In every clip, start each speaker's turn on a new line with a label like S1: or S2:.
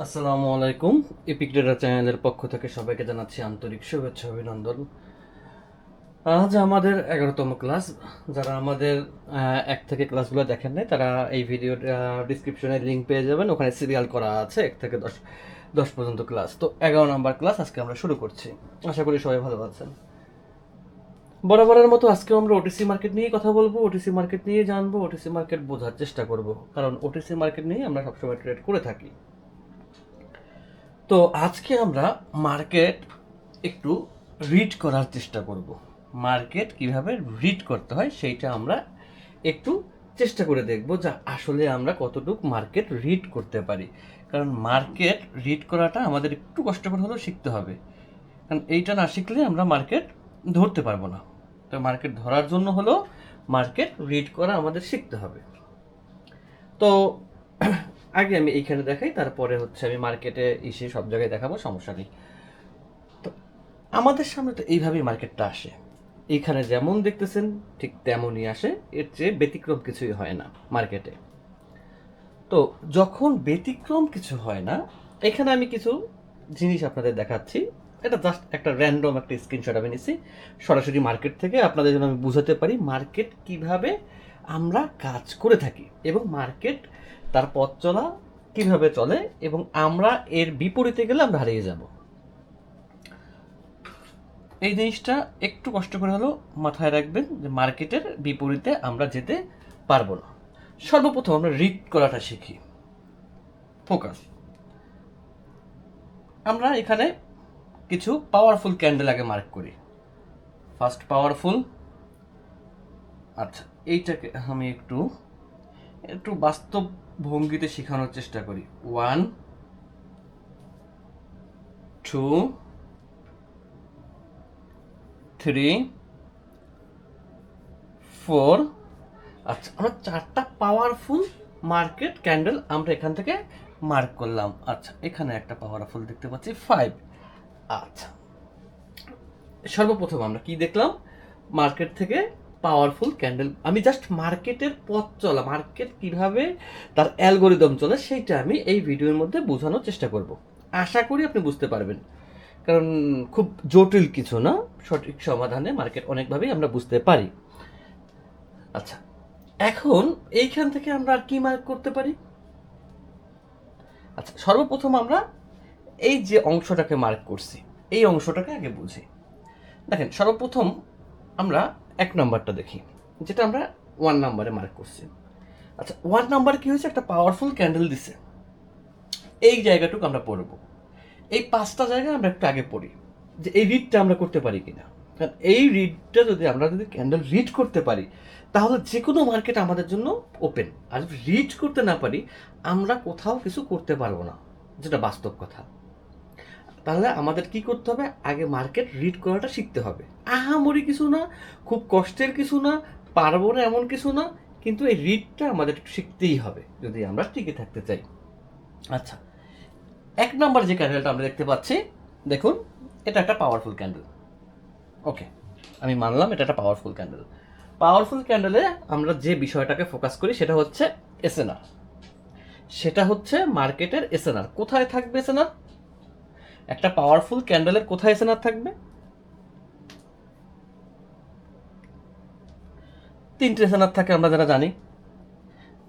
S1: আসসালামু আলাইকুম। Epic data চ্যানেলের পক্ষ থেকে সবাইকে জানাচ্ছি আন্তরিক শুভেচ্ছা অভিনন্দন। আজ আমাদের 11তম ক্লাস। যারা আমাদের এক থেকে ক্লাসগুলো দেখেন নাই তারা এই ভিডিওর ডিসক্রিপশনে লিঙ্ক পেয়ে যাবেন, ওখানে সিরিয়াল করা আছে 1 থেকে 10 পর্যন্ত ক্লাস। তো 11 নম্বর ক্লাস আজকে আমরা শুরু করছি। আশা করি সবাই ভালো আছেন। বরাবরের মতো আজকে আমরা ওটিসি মার্কেট নিয়ে কথা বলবো, ওটিসি মার্কেট নিয়ে জানবো, ওটিসি মার্কেট বোঝার চেষ্টা করব, কারণ ওটিসি মার্কেট নিয়ে আমরা সবসময় ট্রেড করে থাকি। তো আজকে আমরা মার্কেট একটু রিড করার চেষ্টা করব। মার্কেট কিভাবে রিড করতে হয় সেইটা আমরা একটু চেষ্টা করে দেখব, যা আসলে আমরা কতটুকু মার্কেট রিড করতে পারি। কারণ মার্কেট রিড করাটা আমাদের একটু কষ্টকর হলেও শিখতে হবে, কারণ এইটা না শিখলে আমরা মার্কেট ধরতে পারবো না। তো মার্কেট ধরার জন্য হলো মার্কেট রিড করা আমাদের শিখতে হবে। তো আগে আমি এইখানে দেখাই, তারপরে হচ্ছে আমি মার্কেটে এসে সব জায়গায় দেখাবো, সমস্যা নেই। তো আমাদের সামনে তো এইভাবেই মার্কেটটা আসে, এইখানে যেমন দেখতেছেন ঠিক তেমনই আসে, এর চেয়ে ব্যতিক্রম কিছুই হয় না মার্কেটে। তো যখন ব্যতিক্রম কিছু হয় না, এখানে আমি কিছু জিনিস আপনাদের দেখাচ্ছি। এটা জাস্ট একটা র্যান্ডম একটা স্ক্রিনশট আমি নিছি সরাসরি মার্কেট থেকে, আপনাদের জন্য আমি বুঝাতে পারি মার্কেট কিভাবে আমরা কাজ করে থাকি এবং মার্কেট তার পথ চলা কিভাবে চলে, এবং আমরা এর বিপরীতে গেলে আমরা হারিয়ে যাব। এই জিনিসটা একটু কষ্ট করে হলেও মাথায় রাখবেন যে মার্কেটের বিপরীতে আমরা যেতে পারবো না। সর্বপ্রথম আমরা রিড করাটা শিখি। ফোকাস। আমরা এখানে কিছু পাওয়ারফুল ক্যান্ডেল আগে মার্ক করি। First powerful. আচ্ছা, এইটাকে আমি একটু একটু বাস্তব ভঙ্গিতে শেখানোর চেষ্টা করি। 1 2 3 4। আচ্ছা, আমরা 4টা পাওয়ারফুল মার্কেট ক্যান্ডেল আমরা এখান থেকে মার্ক করলাম। আচ্ছা, এখানে একটা পাওয়ারফুল দেখতে পাচ্ছি 5। আচ্ছা, সর্বপ্রথম আমরা কি দেখলাম? মার্কেট থেকে পাওয়ারফুল ক্যান্ডেল। আমি জাস্ট মার্কেটের পথ চলা, মার্কেট কিভাবে তার অ্যালগোরিদম চলে সেইটা আমি এই ভিডিওর মধ্যে বোঝানোর চেষ্টা করব। আশা করি আপনি বুঝতে পারবেন, কারণ খুব জটিল কিছু না, সঠিক সমাধানে মার্কেট অনেকভাবেই আমরা বুঝতে পারি। আচ্ছা, এখন এইখান থেকে আমরা আর কি মার্ক করতে পারি? আচ্ছা, সর্বপ্রথম আমরা এই যে অংশটাকে মার্ক করছি, এই অংশটাকে আগে বুঝি। দেখেন, সর্বপ্রথম আমরা 1 নাম্বারটা দেখি, যেটা আমরা 1 নাম্বারে মার্ক করছি। আচ্ছা, 1 নাম্বার কি হয়েছে? একটা পাওয়ারফুল ক্যান্ডেল দিছে। এই জায়গাটুকু আমরা পড়বো। এই 5টা জায়গা আমরা একটু আগে পড়ি যে এই রিডটা আমরা করতে পারি কিনা। কারণ এই রিডটা যদি ক্যান্ডেল রিড করতে পারি, তাহলে যে কোনো মার্কেট আমাদের জন্য ওপেন। আর যদি রিড করতে না পারি, আমরা কোথাও কিছু করতে পারবো না, যেটা বাস্তব কথা। তাহলে আমাদের কি করতে হবে? আগে মার্কেট রিড করাটা শিখতে হবে। আহামরি কিছু না, খুব কষ্টের কিছু না, পারবো না এমন কিছু না, কিন্তু এই রিডটা আমাদের একটু শিখতেই হবে যদি আমরা টিকে থাকতে চাই। আচ্ছা, 1 নাম্বার যে ক্যান্ডেলটা আমরা দেখতে পাচ্ছি, দেখুন এটা একটা পাওয়ারফুল ক্যান্ডেল। ওকে, আমি মানলাম এটা একটা পাওয়ারফুল ক্যান্ডেল। পাওয়ারফুল ক্যান্ডেলে আমরা যে বিষয়টাকে ফোকাস করি সেটা হচ্ছে এসএনআর। সেটা হচ্ছে মার্কেটের এসএনআর। কোথায় থাকবে এসএনআর? একটা পাওয়ারফুল ক্যান্ডেলের কোথায় এসএনআর থাকবে? 3টে এসএনআর থাকে, আমরা যারা জানি।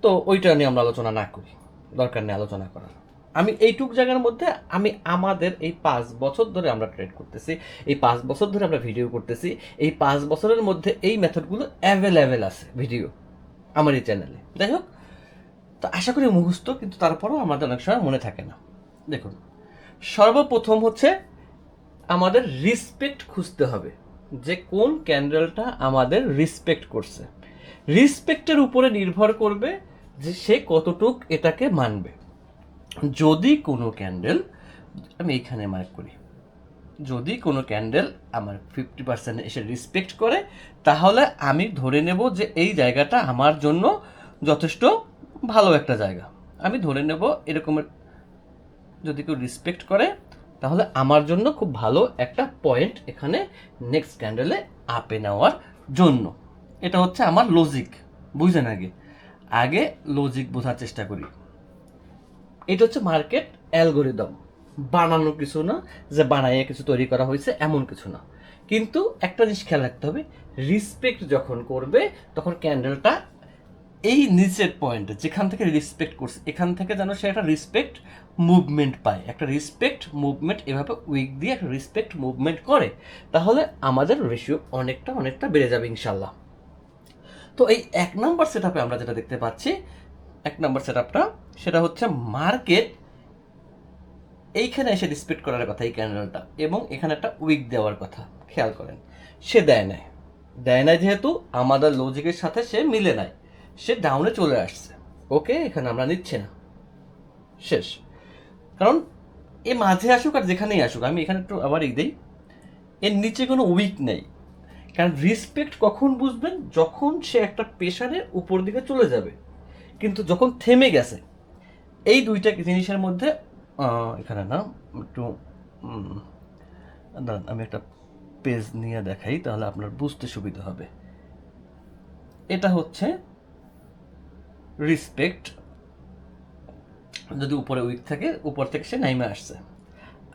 S1: তো ওইটা নিয়ে আমরা আলোচনা না করি, দরকার নেই আলোচনা করার। আমি এইটুক জায়গার মধ্যে আমি আমাদের এই 5 বছর ধরে আমরা ট্রেড করতেছি, এই 5 বছর ধরে আমরা ভিডিও করতেছি, এই 5 বছরের মধ্যে এই মেথডগুলো অ্যাভেলেবেল আছে ভিডিও আমার এই চ্যানেলে। যাই হোক, তো আশা করি মুখস্থ, কিন্তু তারপরেও আমাদের অনেক সময় মনে থাকে না। দেখুন, সর্বপ্রথম হচ্ছে আমাদের রিসপেক্ট খুঁজতে হবে, যে কোন ক্যান্ডেলটা আমাদের রিসপেক্ট করছে। রিসপেক্টের উপরে নির্ভর করবে যে সে কতটুক এটাকে মানবে। যদি কোনো ক্যান্ডেল, আমি এইখানে মার্ক করি, যদি কোনো ক্যান্ডেল আমার 50% এসে রিসপেক্ট করে, তাহলে আমি ধরে নেব যে এই জায়গাটা আমার জন্য যথেষ্ট ভালো একটা জায়গা। আমি ধরে নেব এরকমের যদি কেউ রিসপেক্ট করে, তাহলে আমার জন্য খুব ভালো একটা পয়েন্ট এখানে নেক্সট ক্যান্ডেলে আপে নেওয়ার জন্য। এটা হচ্ছে আমার লজিক। বুঝলেন? আগে আগে লজিক বোঝার চেষ্টা করি। এটা হচ্ছে মার্কেট অ্যালগোরিদম, বানানো কিছু না যে বানাইয়ে কিছু তৈরি করা হয়েছে এমন কিছু না। কিন্তু একটা জিনিস খেয়াল রাখতে হবে, রেসপেক্ট যখন করবে তখন ক্যান্ডেলটা এই নিচের পয়েন্টে যেখান থেকে রেসপেক্ট করছে এখান থেকে যেন সে একটা রেসপেক্ট মুভমেন্ট পায়, একটা রেসপেক্ট মুভমেন্ট এভাবে উইক দিয়ে একটা রেসপেক্ট মুভমেন্ট করে, তাহলে আমাদের রেশিও অনেকটা বেড়ে যাবে ইনশাল্লাহ। তো এই 1 নম্বর সেট আপে আমরা যেটা দেখতে পাচ্ছি, 1 নম্বর সেট আপটা সেটা হচ্ছে মার্কেট এইখানে এসে রেসপেক্ট করার কথা এই ক্যান্ডেলটা, এবং এখানে একটা উইক দেওয়ার কথা, খেয়াল করেন সে দেয় নাই যেহেতু আমাদের লজিকের সাথে সে মিলে নাই, সে ডাউনে চলে আসছে। ওকে, এখানে আমরা নিচ্ছি না, শেষ। কারণ এ মাঝে আসুক আর যেখানেই আসুক, আমি এখানে একটু আবার দিই, এর নিচে কোনো উইক নেই। কারণ রেসপেক্ট কখন বুঝবেন, যখন সে একটা প্রেশারে উপর দিকে চলে যাবে, কিন্তু যখন থেমে গেছে এই দুইটা জিনিসের মধ্যে এখানে না একটু দাঁড়ান আমি একটা পেজ নিয়ে দেখাই, তাহলে আপনার বুঝতে সুবিধা হবে। এটা হচ্ছে রেসপেক্ট, যদি উপরে উইক থাকে উপর থেকে সে নাইমে আসছে।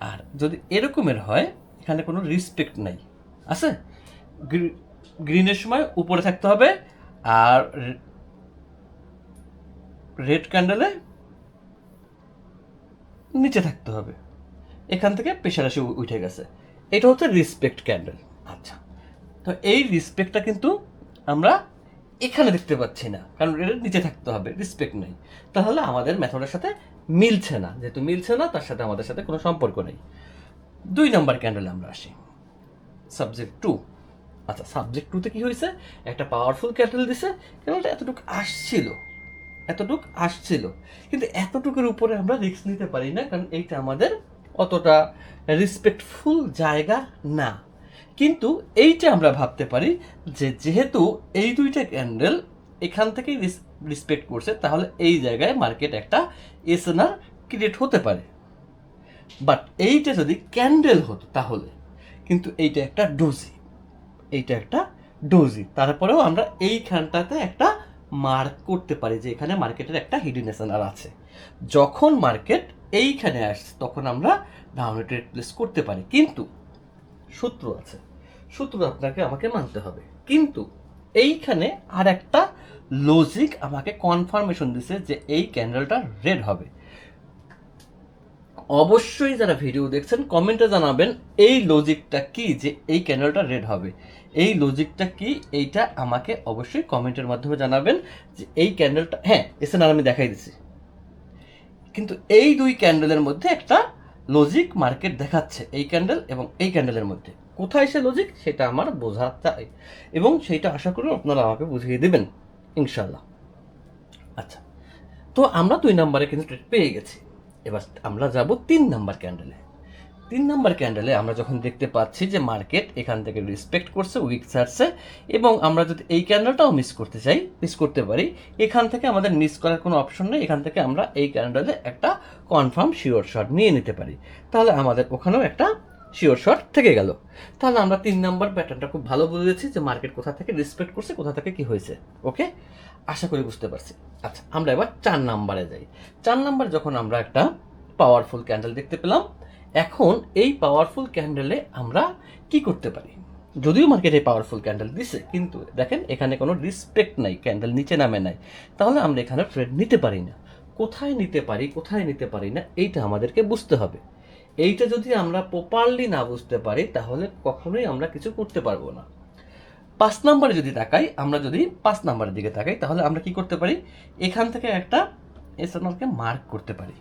S1: আর যদি এরকমের হয় এখানে কোনো রেসপেক্ট নাই, আছে গ্রিনের সময় উপরে থাকতে হবে, আর রেড ক্যান্ডেলে নিচে থাকতে হবে, এখান থেকে প্রেশার এসে উঠে গেছে, এটা হচ্ছে রেসপেক্ট ক্যান্ডেল। আচ্ছা, তো এই রেসপেক্টটা কিন্তু আমরা এখানে দেখতে পাচ্ছি না, কারণ এর নিচে থাকতে হবে, রেসপেক্ট নেই, তাহলে আমাদের মেথডের সাথে মিলছে না, যেহেতু মিলছে না তার সাথে আমাদের সাথে কোনো সম্পর্ক নেই। 2 নম্বর ক্যান্ডেলে আমরা আসি, সাবজেক্ট 2। আচ্ছা, সাবজেক্ট 2তে কি হয়েছে, একটা পাওয়ারফুল ক্যান্ডেল দিছে, ক্যান্ডেলটা এতটুকু আসছিল, কিন্তু এতটুকুর উপরে আমরা রিস্ক নিতে পারি না, কারণ এইটা আমাদের অতটা রেসপেক্টফুল জায়গা না। কিন্তু এইটা আমরা ভাবতে পারি যে যেহেতু এই দুইটা ক্যান্ডেল এখান থেকেই রেসপেক্ট করছে, তাহলে এই জায়গায় মার্কেট একটা এসএনআর ক্রিয়েট হতে পারে। বাট এইটা যদি ক্যান্ডেল হতো তাহলে কিন্তু এইটা একটা ডোজি, তারপরেও আমরা এইখানটাতে একটা মার্ক করতে পারি যে এখানে মার্কেটের একটা হিডেন এসএনআর আছে। যখন মার্কেট এইখানে আসছে তখন আমরা ডাউনে ট্রেড প্লেস করতে পারি, কিন্তু সূত্র আপনাকে আমাকে মানতে হবে। কিন্তু এইখানে আর একটা লজিক আমাকে কনফার্মেশন দিছে যে এই ক্যান্ডেলটা রেড হবে। অবশ্যই যারা ভিডিও দেখছেন কমেন্টে জানাবেন এই লজিকটা কি, যে এই ক্যান্ডেলটা রেড হবে, এই লজিকটা কি, এইটা আমাকে অবশ্যই কমেন্টের মাধ্যমে জানাবেন যে এই ক্যান্ডেলটা, হ্যাঁ এসএনআর আমি দেখাই দিছি, কিন্তু এই দুই ক্যান্ডেলের মধ্যে একটা লজিক মার্কেট দেখাচ্ছে, এই ক্যান্ডেল এবং এই ক্যান্ডেলের মধ্যে কোথায় সে লজিক সেটা আমার বোঝা চাই, এবং সেইটা আশা করি আপনারা আমাকে বুঝিয়ে দেবেন ইনশাল্লাহ। আচ্ছা, তো আমরা 2 নম্বরে কিন্তু ট্রেড পেয়ে গেছি। এবার আমরা যাব 3 নম্বর ক্যান্ডেলে। 3 নম্বর ক্যান্ডেলে আমরা যখন দেখতে পাচ্ছি যে মার্কেট এখান থেকে রেসপেক্ট করছে, উইক ছাড়ছে, এবং আমরা যদি এই ক্যান্ডেলটাও মিস করতে পারি, এখান থেকে আমাদের মিস করার কোনো অপশন নেই, এখান থেকে আমরা এই ক্যান্ডেলে একটা কনফার্ম শিওর শট নিয়ে নিতে পারি, তাহলে আমাদের ওখানেও একটা শিওর শট থেকে গেল। তাহলে আমরা 3 নম্বর প্যাটার্নটা খুব ভালো বুঝেছি যে মার্কেট কোথা থেকে রেসপেক্ট করছে, কোথা থেকে কি হয়েছে। ওকে, আশা করি বুঝতে পারছি। আচ্ছা, আমরা এবার 4 নম্বরে যাই। 4 নম্বর যখন আমরা একটা পাওয়ারফুল ক্যান্ডেল দেখতে পেলাম, এখন এই পাওয়ারফুল ক্যান্ডেলে আমরা কি করতে পারি, যদিও মার্কেটে পাওয়ারফুল ক্যান্ডেল দিছে কিন্তু দেখেন এখানে কোনো রেসপেক্ট নাই, ক্যান্ডেল নিচে নামে নাই, তাহলে আমরা এখানে ট্রেড নিতে পারি না। কোথায় নিতে পারি না এইটা আমাদেরকে বুঝতে হবে। এইটা যদি আমরা প্রপারলি না বুঝতে পারি তাহলে কখনোই আমরা কিছু করতে পারবো না। 5 নম্বরে যদি তাকাই, আমরা যদি 5 নম্বরের দিকে তাকাই তাহলে আমরা কি করতে পারি, এখান থেকে একটা এসএনআরকে মার্ক করতে পারি।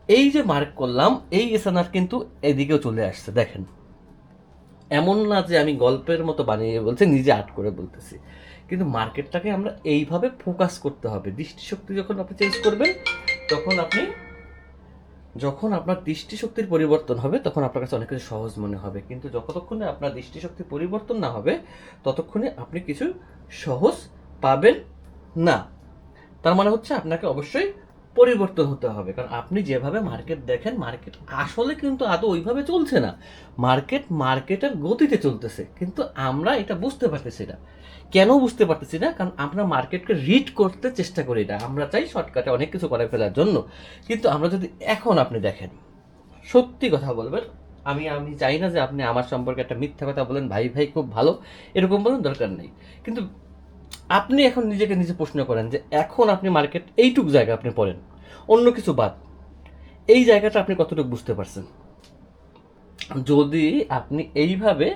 S1: এই যে মার্ক করলাম, এই এসএনআর কিন্তু এদিকেও চলে আসছে, দেখেন এমন না যে আমি গল্পের মতো বানিয়ে বলছি, নিজে আর্ট করে বলতেছি, কিন্তু মার্কেটটাকে আমরা এইভাবে ফোকাস করতে হবে। দৃষ্টিশক্তি যখন আপনি চেঞ্জ করবেন যখন আপনার দৃষ্টিশক্তির পরিবর্তন হবে তখন আপনার কাছে অনেক কিছু সহজ মনে হবে, কিন্তু যতক্ষণে আপনার দৃষ্টিশক্তি পরিবর্তন না হবে ততক্ষণে আপনি কিছু সহজ পাবেন না। তার মানে হচ্ছে আপনাকে অবশ্যই পরিবর্তন হতে হবে। কারণ আপনি যেভাবে মার্কেট দেখেন, মার্কেট আসলে কিন্তু আদৌ ওইভাবে চলছে না। মার্কেটের গতিতে চলতেছে, কিন্তু আমরা এটা বুঝতে পারতেছি না। কেন বুঝতে পারতেছি না? কারণ আমরা মার্কেটকে রিড করতে চেষ্টা করি না। আমরা চাই শর্টকাটে অনেক কিছু করে ফেলার জন্য। কিন্তু আমরা যদি এখন আপনি দেখেন, সত্যি কথা বলবেন, আমি আমি চাই না যে আপনি আমার সম্পর্কে একটা মিথ্যা কথা বলেন, ভাই ভাই খুব ভালো, এরকম বলেন, দরকার নেই। কিন্তু আপনি এখন নিজেকে নিজে প্রশ্ন করেন যে এখন আপনি মার্কেট এইটুক জায়গা আপনি পড়েন, অন্য কিছু বাদ, এই জায়গাটা আপনি কতটুকু বুঝতে পারছেন? যদি আপনি এইভাবে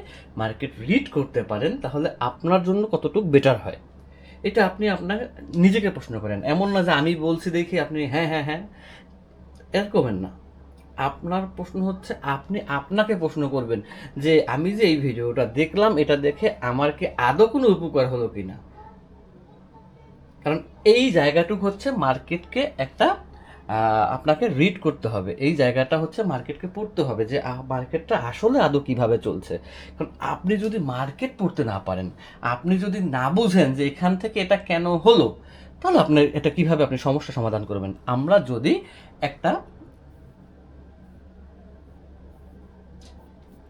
S1: মার্কেট রিড করতে পারেন তাহলে আপনার জন্য কতটুকু বেটার হয়, এটা আপনি আপনার নিজেকে প্রশ্ন করেন। এমন না যে আমি বলছি দেখি আপনি হ্যাঁ হ্যাঁ হ্যাঁ, এরকমের না। আপনার প্রশ্ন হচ্ছে আপনি আপনাকে প্রশ্ন করবেন যে আমি যে এই ভিডিওটা দেখলাম, এটা দেখে আমার কি আদৌ কোনো উপকার হলো কিনা। কারণ এই জায়গাটুকু হচ্ছে মার্কেটকে একটা আপনাকে রিড করতে হবে, এই জায়গাটা হচ্ছে মার্কেটকে পড়তে হবে যে মার্কেটটা আসলে আদৌ কিভাবে চলছে। কারণ আপনি যদি মার্কেট পড়তে না পারেন, আপনি যদি না বুঝেন যে এখান থেকে এটা কেন হলো, তাহলে আপনার এটা কিভাবে আপনি সমস্যা সমাধান করবেন। আমরা যদি একটা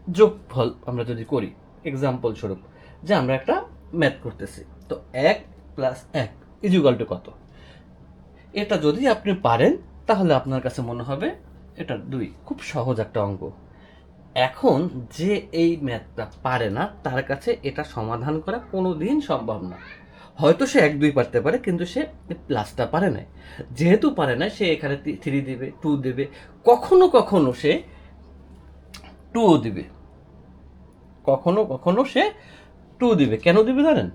S1: যোগফল আমরা যদি করি, এক্সাম্পল স্বরূপ, যে আমরা একটা ম্যাথ করতেছি, তো 1+1 = কত, এটা যদি আপনি পারেন তাহলে আপনার কাছে মনে হবে এটা 2, খুব সহজ একটা অঙ্ক। এখন যে এই ম্যাথটা পারে না তার কাছে এটা সমাধান করা কোনো দিন সম্ভব না। হয়তো সে 1 2 পারতে পারে, কিন্তু সে প্লাসটা পারে না। যেহেতু পারে না, সে এখানে 3 দেবে, 2 দেবে, কখনো কখনো সে 2ও দিবে, কখনো কখনো সে 2 দিবে। কেন দিবে জানেন?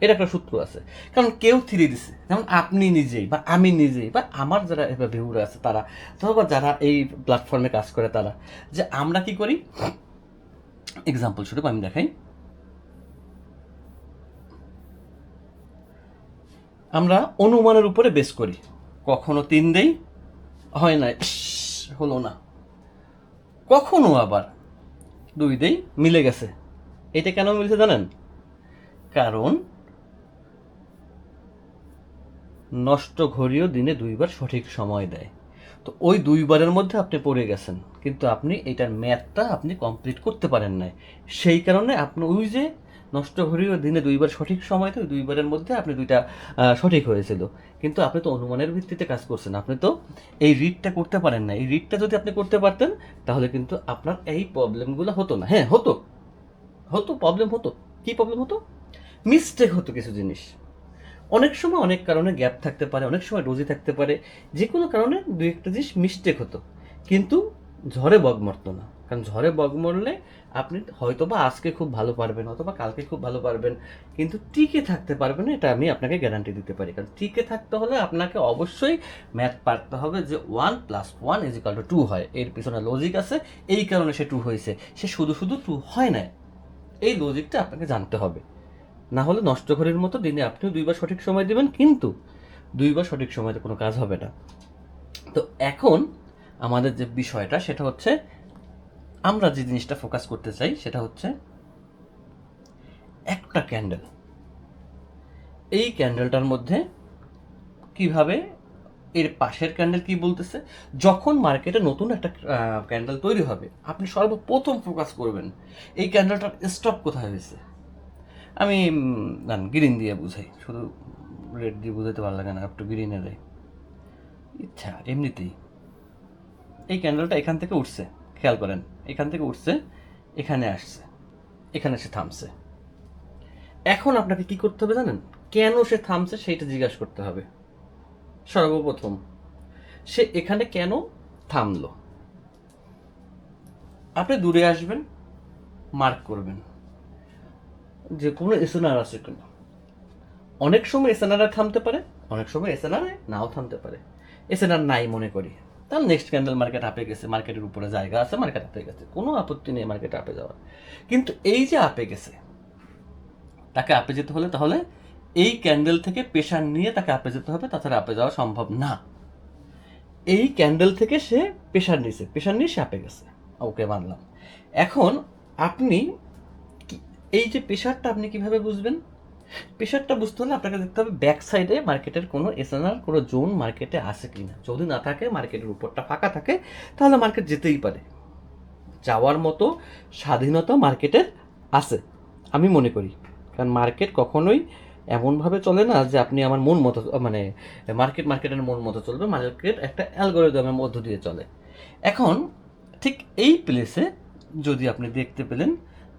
S1: এর একটা সূত্র আছে। কারণ কেউ 3 দিছে, যেমন আপনি নিজেই বা আমি নিজেই বা আমার যারা ভিউরা আছে তারা, অথবা যারা এই প্ল্যাটফর্মে কাজ করে তারা, যে আমরা কি করি, এক্সাম্পল স্বরূপ আমি দেখাই, আমরা অনুমানের উপরে বেস করি। কখনো 3 দেই, হয় না, হলো না। কখনো আবার 2 দেই, মিলে গেছে। এটা কেন মিলছে জানেন? কারণ নষ্ট ঘড়িও দিনে 2 বার সঠিক সময় দেয়। তো ওই 2 বারের মধ্যে আপনি পড়ে গেছেন, কিন্তু আপনি এটার ম্যাথটা আপনি কমপ্লিট করতে পারেন নাই। সেই কারণে আপনি ওই যে নষ্ট ঘড়িও দিনে 2 বার সঠিক সময়, তো 2 বারের মধ্যে আপনি 2টা সঠিক হয়েছিল। কিন্তু আপনি তো অনুমানের ভিত্তিতে কাজ করছেন, আপনি তো এই রিডটা করতে পারেন না। এই রিডটা যদি আপনি করতে পারতেন তাহলে কিন্তু আপনার এই প্রবলেমগুলো হতো না। হ্যাঁ, হতো, প্রবলেম হতো। কি প্রবলেম হতো? মিস্টেক হতো কিছু জিনিস। অনেক সময় অনেক কারণে গ্যাপ থাকতে পারে, অনেক সময় রোজি থাকতে পারে, যে কোনো কারণে 2-1টা জিনিস মিস্টেক হতো, কিন্তু ঝড়ে বগ মরতো না। কারণ ঝড়ে বগ মরলে আপনি হয়তো বা আজকে খুব ভালো পারবেন, অথবা কালকে খুব ভালো পারবেন, কিন্তু টিকে থাকতে পারবেন না, এটা আমি আপনাকে গ্যারান্টি দিতে পারি। কারণ টিকে থাকতে হলে আপনাকে অবশ্যই ম্যাথ পারতে হবে যে 1 + 1 = 2 হয়। এর পিছনে লজিক আছে, এই কারণে সে 2 হয়েছে, সে শুধু শুধু 2 হয় না। এই লজিকটা আপনাকে জানতে হবে। না হলে নষ্ট ঘড়ির মতো দিনে আপনিও 2 বার সঠিক সময় দিবেন, কিন্তু 2 বার সঠিক সময়তে কোনো কাজ হবে না। তো এখন আমাদের যে বিষয়টা সেটা হচ্ছে, আমরা যে জিনিসটা ফোকাস করতে চাই সেটা হচ্ছে একটা ক্যান্ডেল। এই ক্যান্ডেলটার মধ্যে কিভাবে এর পাশের ক্যান্ডেল কি বলতেছে, যখন মার্কেটে নতুন একটা ক্যান্ডেল তৈরি হবে, আপনি সর্বপ্রথম ফোকাস করবেন এই ক্যান্ডেলটার স্টপ কোথায় হয়েছে। আমি গ্রিন দিয়ে বুঝাই, শুধু রেড দিয়ে বুঝাতে ভালো লাগে না, একটু গ্রিনের ইচ্ছা এমনিতেই। এই ক্যান্ডেলটা এখান থেকে উঠছে, খেয়াল করেন, এখান থেকে উঠছে, এখানে আসছে, এখানে সে থামছে। এখন আপনাকে কি করতে হবে জানেন? কেন সে থামছে সেইটা জিজ্ঞাসা করতে হবে সর্বপ্রথম। সে এখানে কেন থামলো? আপনি দূরে আসবেন, মার্ক করবেন যে কোনো এসএনআর আছে কিনা। অনেক সময় এসএনআর থামতে পারে, অনেক সময় এসএনআর নাও থামতে পারে। এসএনআর নাই মনে করি, তাহলে নেক্সট ক্যান্ডেল মার্কেট আপে গেছে, মার্কেটের উপরে জায়গা আছে, মার্কেট আপে গেছে, কোনো আপত্তি নেই মার্কেট আপে যাওয়ার। কিন্তু এই যে আপে গেছে, তাকে আপে যেতে হলে তাহলে এই ক্যান্ডেল থেকে প্রেশার নিয়ে তাকে আপে যেতে হবে, তাছাড়া আপে যাওয়া সম্ভব না। এই ক্যান্ডেল থেকে সে প্রেশার নিয়েছে, প্রেশার নিয়ে সে আপে গেছে, ওকে মানলাম। এখন আপনি এই যে প্রেশারটা আপনি কিভাবে বুঝবেন? প্রেশারটা বুঝতে হলে আপনাকে দেখতে হবে ব্যাক সাইডে মার্কেটের কোনো এসএনআর কোনো জোন মার্কেটে আছে কি না। যদি না থাকে, মার্কেটের উপরটা ফাঁকা থাকে, তাহলে মার্কেট যেতেই পারে। যাওয়ার মতো স্বাধীনতা মার্কেটের আছে আমি মনে করি। কারণ মার্কেট কখনোই এমনভাবে চলে না যে আপনি আমার মন মতো, মানে মার্কেটের মন মতো চলবে। মার্কেট একটা অ্যালগোরিদমের মধ্য দিয়ে চলে। এখন ঠিক এই প্লেসে যদি আপনি দেখতে পেলেন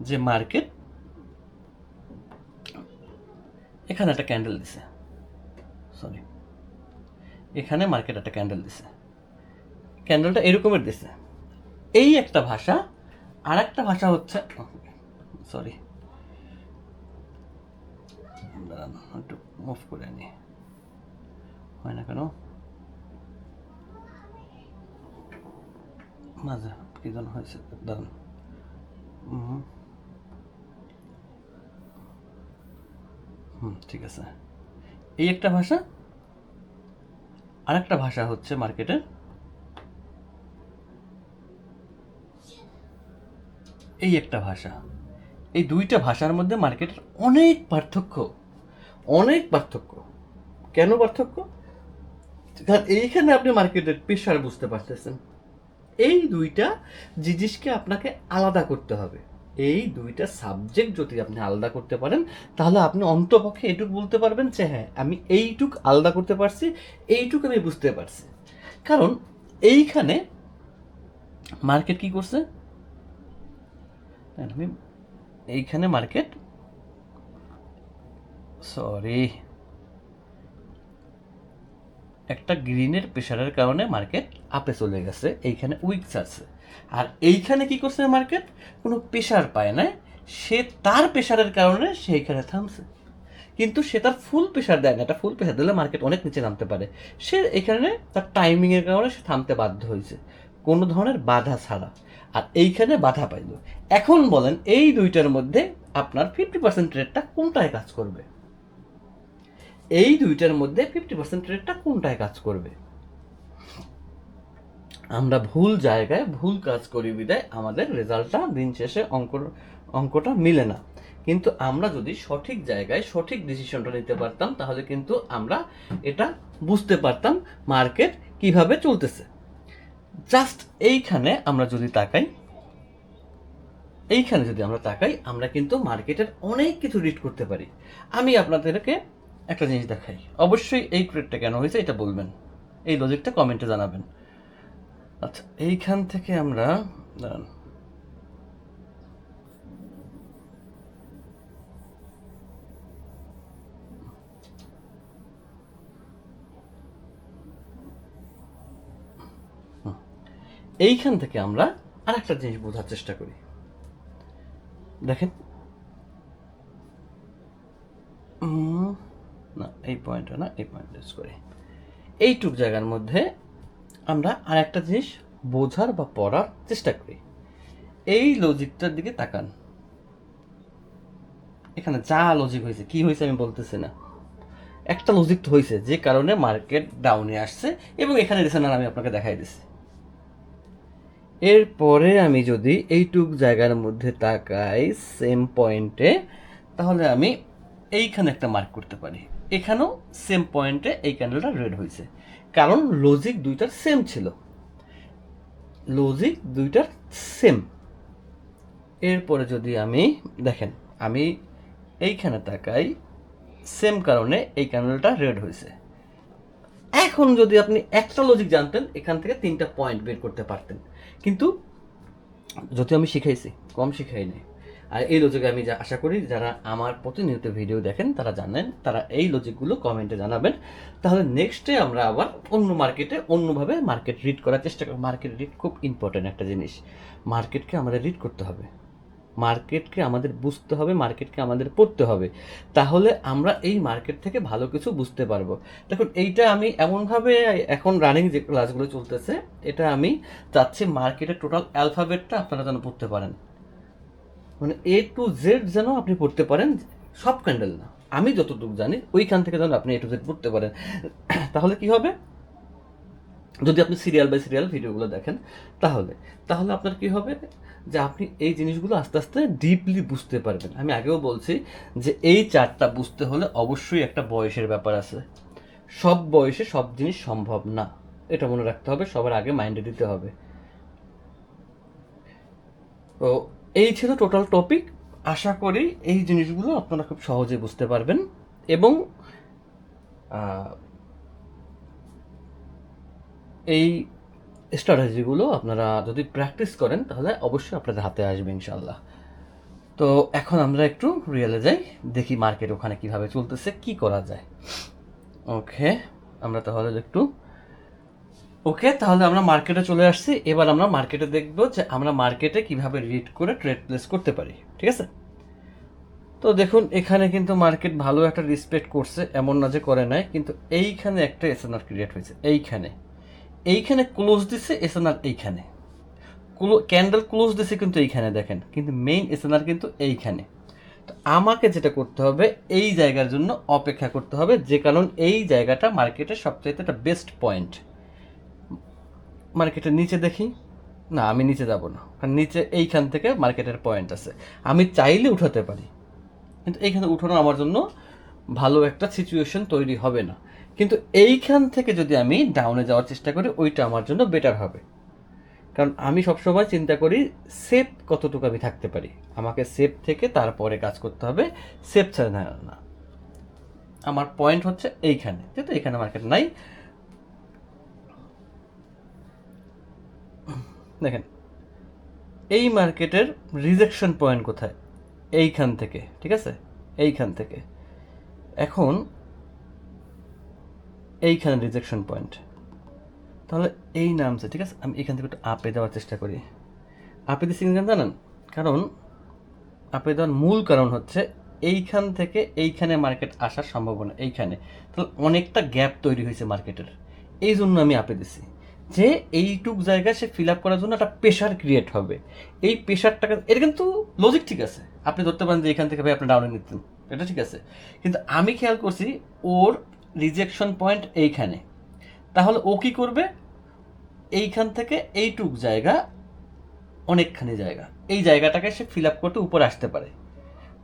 S1: যে মার্কেট এখানে একটা ক্যান্ডেল দিছে, সরি, এখানে মার্কেট একটা ক্যান্ডেল দিছে, ক্যান্ডেলটা এরকমের দিছে। এই একটা ভাষা। আর একটা ভাষা হচ্ছে, সরি, দাঁড়ান একটু মুভ করে নি, হয় না কেন মাঝে কি যেন হয়েছে, দাঁড়ান। ঠিক আছে। এই একটা ভাষা। আর একটা ভাষা হচ্ছে মার্কেটের এই একটা ভাষা। এই দুইটা ভাষার মধ্যে মার্কেটের অনেক পার্থক্য, অনেক পার্থক্য। কেন পার্থক্য? কারণ এইখানে আপনি মার্কেটের প্রেশার বুঝতে পারতেছেন। এই দুইটা জিনিসকে আপনাকে আলাদা করতে হবে। এই দুইটা সাবজেক্ট যদি আপনি আলাদা করতে পারেন, তাহলে আপনি অন্তপক্ষে এইটুক বলতে পারবেন যে হ্যাঁ, আমি এইটুক আলাদা করতে পারছি, এইটুক আমি বুঝতে পারছি। কারণ এইখানে মার্কেট কি করছে, আমি এইখানে মার্কেট, সরি, একটা গ্রিনের প্রেশারের কারণে মার্কেট আপে চলে গেছে, এইখানে উইকস আছে। আর এইখানে কি করছে মার্কেট, কোনো প্রেশার পায় না, সে তার প্রেশারের কারণে সেইখানে থামছে। কিন্তু সে তার ফুল প্রেশার দেয় না। একটা ফুল প্রেশার দিলে মার্কেট অনেক নিচে নামতে পারে। সে এখানে তার টাইমিংয়ের কারণে সে থামতে বাধ্য হয়েছে, কোনো ধরনের বাধা ছাড়া। আর এইখানে বাধা পাইল। এখন বলেন এই দুইটার মধ্যে আপনার 50% রেটটা কোনটায় কাজ করবে? এই দুইটার মধ্যে 50% রেটটা কোনটায় কাজ করবে? আমরা ভুল জায়গায় ভুল কাজ করি বিদায় আমাদের রেজাল্টটা দিন শেষে অঙ্কটা মিলে না। কিন্তু আমরা যদি সঠিক জায়গায় সঠিক ডিসিশনটা নিতে পারতাম, তাহলে কিন্তু আমরা এটা বুঝতে পারতাম মার্কেট কিভাবে চলতেছে। জাস্ট এইখানে আমরা যদি তাকাই, আমরা কিন্তু মার্কেটের অনেক কিছু রিড করতে পারি। আমি আপনাদেরকে একটা জিনিস দেখাই। অবশ্যই এই ট্রেডটা কেন হয়েছে এটা বলবেন, এই লজিকটা কমেন্টে জানাবেন। আচ্ছা, এইখান থেকে আমরা, দাঁড়ান, এইখান থেকে আমরা আর একটা জিনিস বোঝার চেষ্টা করি। দেখেন, না এই পয়েন্টটা না, এই পয়েন্ট ইউজ করি। এইটুক জায়গার মধ্যে আমরা আর একটা জিনিস বোঝার বা পড়ার চেষ্টা করি। এই লজিকটার দিকে তাকান। এখানে যা লজিক হয়েছে, কি হয়েছে আমি বলতেছি না, একটা লজিক তো হয়েছে যে কারণে মার্কেট ডাউনে আসছে, এবং এখানে রিসেন্ট আমি আপনাকে দেখাই দিচ্ছি। এরপরে আমি যদি এইটুক জায়গার মধ্যে তাকাই সেম পয়েন্টে, তাহলে আমি এইখানে একটা মার্ক করতে পারি। এখানেও সেম পয়েন্টে এই ক্যান্ডেলটা রেড হয়েছে, কারণ লজিক দুইটার সেম ছিল, লজিক দুইটার সেম। এরপরে যদি আমি দেখেন, আমি এইখানে তাকাই, সেম কারণে এই ক্যান্ডেলটা রেড হয়েছে। এখন যদি আপনি একটা লজিক জানতেন, এখান থেকে 3টা পয়েন্ট বের করতে পারতেন। কিন্তু যদি আমি শিখাইছি, কম শিখাই নাই। আর এই লজিক আমি আশা করি যারা আমার প্রতিনিয়ত ভিডিও দেখেন তারা জানেন, তারা এই লজিকগুলো কমেন্টে জানাবেন। তাহলে নেক্সটে আমরা আবার অন্য মার্কেটে অন্যভাবে মার্কেট রিড করার চেষ্টা করি। মার্কেট রিড খুব ইম্পর্টেন্ট একটা জিনিস। মার্কেটকে আমাদের রিড করতে হবে, মার্কেটকে আমাদের বুঝতে হবে, মার্কেটকে আমাদের পড়তে হবে। তাহলে আমরা এই মার্কেট থেকে ভালো কিছু বুঝতে পারবো। দেখুন, এইটা আমি এমনভাবে, এখন রানিং যে ক্লাসগুলো চলতেছে, এটা আমি চাচ্ছি মার্কেটের টোটাল অ্যালফাবেটটা আপনারা যেন পড়তে পারেন, মানে A to Z যেন আপনি পড়তে পারেন। সব ক্যান্ডেল না, আমি যতটুকু জানি ওইখান থেকে যেন আপনি A to Z পড়তে পারেন। তাহলে কি হবে, যদি আপনি সিরিয়াল বাই সিরিয়াল ভিডিওগুলো দেখেন তাহলে তাহলে আপনার কি হবে যে আপনি এই জিনিসগুলো আস্তে আস্তে ডিপলি বুঝতে পারবেন। আমি আগেও বলছি যে এই চার্টটা বুঝতে হলে অবশ্যই একটা বয়সের ব্যাপার আছে, সব বয়সে সব জিনিস সম্ভব না, এটা মনে রাখতে হবে, সবার আগে মাইন্ডে দিতে হবে। তো এই ছিল টোটাল টপিক। আশা করি এই জিনিসগুলো আপনারা খুব সহজে বুঝতে পারবেন এবং এই স্ট্র্যাটেজিগুলো আপনারা যদি প্র্যাকটিস করেন তাহলে অবশ্যই আপনাদের হাতে আসবে ইনশাল্লাহ। তো এখন আমরা একটু রিয়েলে যাই, দেখি মার্কেট ওখানে কিভাবে চলতেছে, কি করা যায়। ওকে, আমরা তাহলে তাহলে আমরা মার্কেটে চলে আসছি। এবার আমরা মার্কেটে দেখব যে আমরা মার্কেটে কিভাবে রিড করে ট্রেড প্লেস করতে পারি, ঠিক আছে? তো দেখুন এখানে কিন্তু মার্কেট ভালো একটা রেসপেক্ট করছে, এমন না যে করে নাই, কিন্তু এইখানে একটা এসএনআর ক্রিয়েট হয়েছে, এইখানে ক্লোজ দিছে এসএনআর, এইখানে ক্যান্ডেল ক্লোজ দিছে কিন্তু এইখানে দেখেন, কিন্তু মেইন এসএনআর কিন্তু এইখানে। তো আমাকে যেটা করতে হবে এই জায়গার জন্য অপেক্ষা করতে হবে, যে কারণ এই জায়গাটা মার্কেটের সবচাইতে একটা বেস্ট পয়েন্ট। মার্কেটের নিচে দেখি, না আমি নিচে যাব না, কারণ নিচে এইখান থেকে মার্কেটের পয়েন্ট আছে, আমি চাইলে উঠাতে পারি, কিন্তু এইখানে উঠানো আমার জন্য ভালো একটা সিচুয়েশন তৈরি হবে না। কিন্তু এইখান থেকে যদি আমি ডাউনে যাওয়ার চেষ্টা করি ওইটা আমার জন্য বেটার হবে, কারণ আমি সবসময় চিন্তা করি সেফ কতটুকু আমি থাকতে পারি, আমাকে সেফ থেকে তারপরে কাজ করতে হবে, সেফ ছাড়া না। আমার পয়েন্ট হচ্ছে এইখানে, যেহেতু এইখানে মার্কেট নাই। দেখেন এই মার্কেটের রিজেকশন পয়েন্ট কোথায়, এইখান থেকে, ঠিক আছে, এইখান থেকে এখন এইখানে রিজেকশন পয়েন্ট, তাহলে এই নামছে, ঠিক আছে। আমি এখান থেকে একটু আপে দেওয়ার চেষ্টা করি। আপে দিচ্ছি কেন জানেন? কারণ আপে দেওয়ার মূল কারণ হচ্ছে এইখান থেকে এইখানে মার্কেট আসার সম্ভাবনা এইখানে, তাহলে অনেকটা গ্যাপ তৈরি হয়েছে মার্কেটের, এই জন্য আমি আপে দিছি যে এইটুক জায়গা সে ফিল আপ করার জন্য একটা প্রেশার ক্রিয়েট হবে। এই প্রেশারটাকে, এটা কিন্তু লজিক ঠিক আছে, আপনি ধরতে পারেন যে এখান থেকে ভাই আপনি ডাউনে নিতেন, এটা ঠিক আছে, কিন্তু আমি খেয়াল করছি ওর রিজেকশন পয়েন্ট এইখানে, তাহলে ও কি করবে, এইখান থেকে এইটুক জায়গা, অনেকখানি জায়গা, এই জায়গাটাকে সে ফিল আপ করতে উপরে আসতে পারে,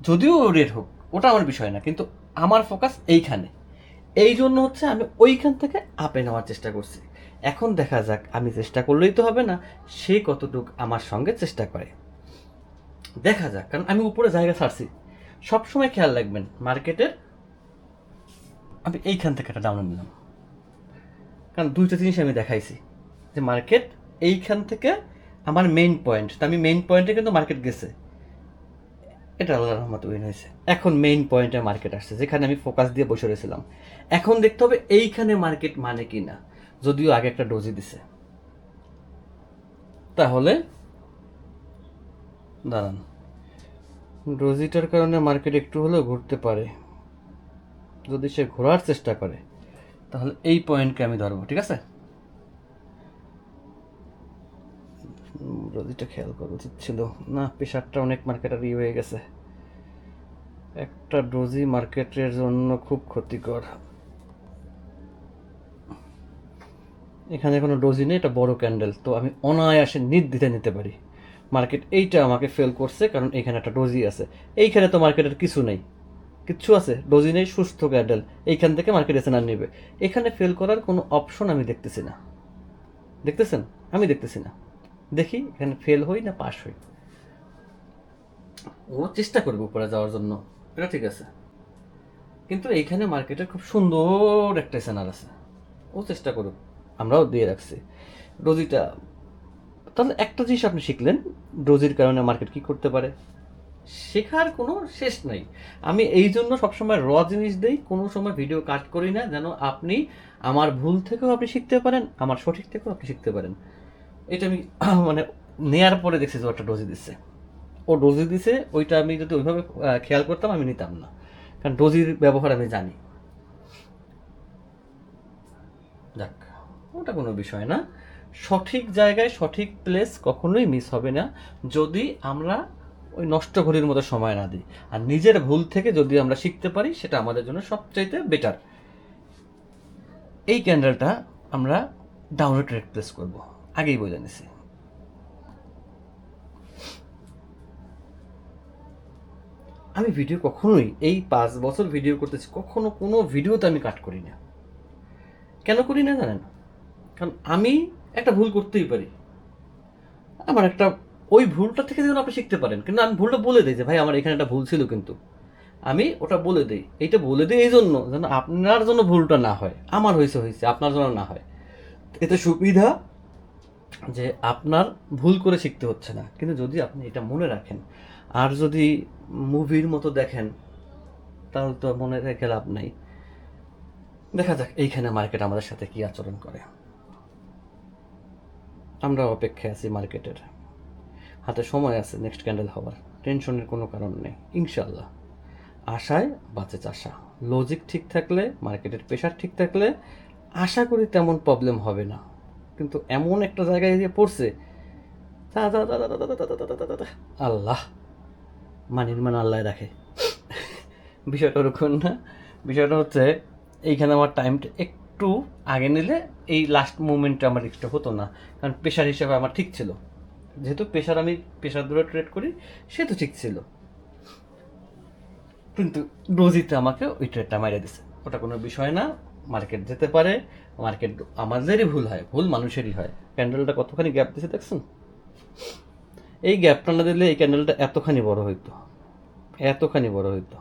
S1: যদিও রেড হোক ওটা আমার বিষয় না, কিন্তু আমার ফোকাস এইখানে, এই জন্য হচ্ছে আমি ওইখান থেকে আপে নেওয়ার চেষ্টা করছি। এখন দেখা যাক, আমি চেষ্টা করলেই তো হবে না, সে কতটুক আমার সঙ্গে চেষ্টা করে, দেখা যাক। কারণ আমি উপরে জায়গা ছাড়ছি, সবসময় খেয়াল রাখবেন মার্কেটের, আমি এইখান থেকে একটা ডাউন নিলাম, কারণ দুইটা জিনিস আমি দেখাইছি যে মার্কেট এইখান থেকে আমার মেইন পয়েন্ট, তো আমি মেইন পয়েন্টে কিন্তু মার্কেট গেছে, এটা আল্লাহর রহমত উইন হয়েছে। এখন মেইন পয়েন্টে মার্কেট আসছে, যেখানে আমি ফোকাস দিয়ে বসে রয়েছিলাম। এখন দেখতে হবে এইখানে মার্কেট মানে কি না, যদিও আগে একটা ডোজি দিছে, তাহলে দাঁড়ান, ডোজিটার কারণে মার্কেট একটু হলেও ঘুরতে পারে, যদি সে ঘোরার চেষ্টা করে তাহলে এই পয়েন্টকে আমি ধরবো, ঠিক আছে। ডোজিটা খেয়াল করা উচিত ছিল না, প্রেশারটা অনেক মার্কেটের হয়ে গেছে, একটা ডোজি মার্কেটের জন্য খুব ক্ষতিকর। এখানে কোনো ডোজি নেই, এটা বড় ক্যান্ডেল, তো আমি অনায়াসে নির্দ্বিধায় নিতে পারি। মার্কেট এইটা আমাকে ফেল করছে কারণ এখানে একটা ডোজি আছে, এইখানে তো মার্কেটের কিছু নেই, কিচ্ছু আছে, ডোজি নেই, সুস্থ ক্যান্ডেল, এইখান থেকে মার্কেট এসে না নেবে, এখানে ফেল করার কোনো অপশন আমি দেখতেছি না, দেখতেছেন, আমি দেখতেছি না। দেখি এখানে ফেল হই না পাস হই, ও চেষ্টা করবে উপরে যাওয়ার জন্য, এটা ঠিক আছে, কিন্তু এইখানে মার্কেটের খুব সুন্দর একটা সেনার আছে, ও চেষ্টা করুক, আমরাও দিয়ে রাখছি ডোজিটা। তাহলে একটা জিনিস আপনি শিখলেন, ডোজির কারণে মার্কেট কি করতে পারে, শেখার কোনো শেষ নাই। আমি এই জন্য সবসময় র জিনিস দিই, কোনো সময় ভিডিও কাট করি না, যেন আপনি আমার ভুল থেকেও আপনি শিখতে পারেন, আমার সঠিক থেকেও আপনি শিখতে পারেন। এটা আমি মানে নেয়ার পরে দেখছি যে একটা ডোজি দিচ্ছে, ও ডোজি দিছে, ওইটা আমি যদি ওইভাবে খেয়াল করতাম আমি নিতাম না, কারণ ডোজির ব্যবহার আমি জানি। যাক, ওটা কোনো বিষয় না, সঠিক জায়গায় সঠিক প্লেস কখনোই মিস হবে না, যদি আমরা ওই নষ্ট ঘড়ির মতো সময় না দিই, আর নিজের ভুল থেকে যদি আমরা শিখতে পারি সেটা আমাদের জন্য সবচাইতে বেটার। এই ক্যান্ডেলটা আমরা ডাউনে ট্রেড প্লেস করব, আগেই বলে নিছি। আমি ভিডিও কখনোই, এই 5 বছর ভিডিও করতেছি, কখনো কোনো ভিডিওতে আমি কাট করি না। কেন করি না জানেন? কারণ আমি একটা ভুল করতেই পারি, আমার একটা ওই ভুলটা থেকে যেন আপনি শিখতে পারেন, কিন্তু আমি ভুলটা বলে দিই যে ভাই আমার এখানে একটা ভুল ছিল, কিন্তু আমি ওটা বলে দিই। এইটা বলে দিই এই জন্য যেন আপনার জন্য ভুলটা না হয়, আমার হয়েছে হয়েছে, আপনার জন্য না হয়। এতে সুবিধা যে আপনার ভুল করে শিখতে হচ্ছে না। কিন্তু যদি আপনি এটা মনে রাখেন আর যদি মুভির মতো দেখেন, তাহলে তো মনে রেখে লাভ নাই। দেখা যাক এইখানে মার্কেট আমাদের সাথে কি আচরণ করে। আমরা অপেক্ষায় আছি মার্কেটের, হাতে সময় আছে নেক্সট ক্যান্ডেল হওয়ার, টেনশনের কোনো কারণ নেই ইনশাল্লাহ। আশায় বাঁচে চাষা, লজিক ঠিক থাকলে, মার্কেটের প্রেশার ঠিক থাকলে আশা করি তেমন প্রবলেম হবে না। কিন্তু এমন একটা জায়গায় গিয়ে পড়ছে, আল্লাহ, মানির মান আল্লাহ রাখে। বিষয়টা ওরকম না, বিষয়টা হচ্ছে এইখানে আমার টাইমটা একটু আগে নিলে এই লাস্ট মুভমেন্টটা আমার রিস্কটা হতো না, কারণ প্রেশার হিসেবে আমার ঠিক ছিল। যেহেতু প্রেশার, আমি প্রেশার ধরে ট্রেড করি, সে তো ঠিক ছিল, কিন্তু রোজিতে আমাকে ওই ট্রেডটা মারিয়ে দিছে। ওটা কোনো বিষয় না, মার্কেট যেতে পারে, মার্কেট আমাদেরই ভুল হয়, ভুল মানুষেরই হয়। ক্যান্ডেলটা কতখানি গ্যাপ দিছে দেখছেন? এই গ্যাপটা না দিলে এই ক্যান্ডেলটা এতখানি বড় হইতো, এতখানি বড় হইতো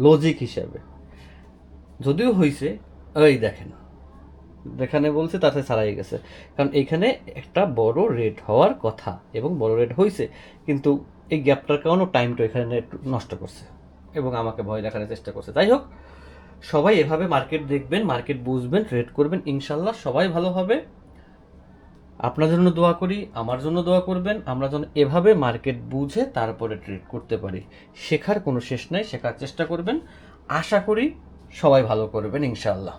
S1: লজিক হিসাবে। যদিও হয়েছে, ওই দেখেন যেখানে বলছে তাতে ছাড়াই গেছে, কারণ এইখানে একটা বড় রেড হওয়ার কথা এবং বড় রেড হয়েছে, কিন্তু এই গ্যাপটার কারণে টাইমটা এখানে একটু নষ্ট করছে এবং আমাকে ভয় দেখানোর চেষ্টা করছে। যাই হোক, সবাই এভাবে মার্কেট দেখবেন, মার্কেট বুঝবেন, ট্রেড করবেন, ইনশাল্লাহ সবাই ভালো হবে। আপনার জন্য দোয়া করি, আমার জন্য দোয়া করবেন, আমরা যেন এভাবে মার্কেট বুঝে তারপরে ট্রেড করতে পারি। শেখার কোনো শেষ নাই, শেখার চেষ্টা করবেন, আশা করি সবাই ভালো করবেন ইনশাল্লাহ।